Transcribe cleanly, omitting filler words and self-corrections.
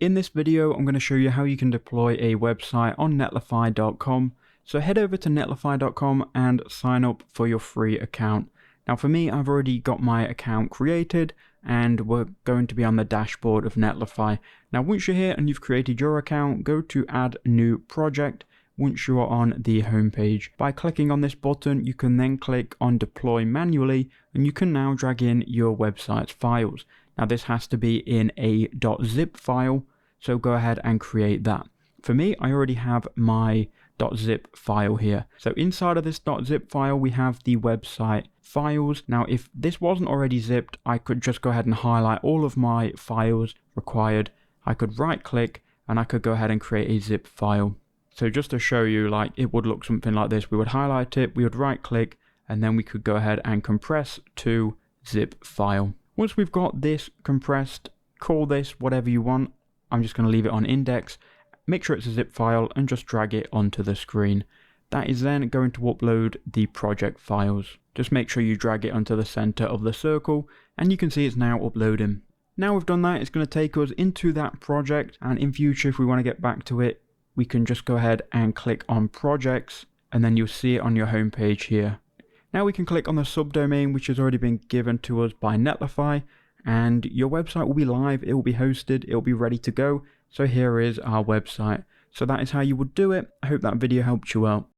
In this video, I'm going to show you how you can deploy a website on netlify.com. So head over to netlify.com and sign up for your free account. Now for me, I've already got my account created and we're going to be on the dashboard of Netlify. Now once you're here and you've created your account, go to add new project once you are on the homepage. By clicking on this button, you can then click on deploy manually and you can now drag in your website's files. Now this has to be in a .zip file, so go ahead and create that. For me, I already have my .zip file here. So inside of this .zip file, we have the website files. Now if this wasn't already zipped, I could just go ahead and highlight all of my files required. I could right click and I could go ahead and create a zip file. So just to show you, like, it would look something like this. We would highlight it, we would right click, and then we could go ahead and compress to zip file. Once we've got this compressed, call this whatever you want. I'm just going to leave it on index. Make sure it's a zip file and just drag it onto the screen. That is then going to upload the project files. Just make sure you drag it onto the center of the circle and you can see it's now uploading. Now we've done that, it's going to take us into that project, and in future if we want to get back to it, we can just go ahead and click on projects and then you'll see it on your home page here. Now we can click on the subdomain which has already been given to us by Netlify, and your website will be live, it will be hosted, it will be ready to go. So here is our website. So that is how you would do it. I hope that video helped you out.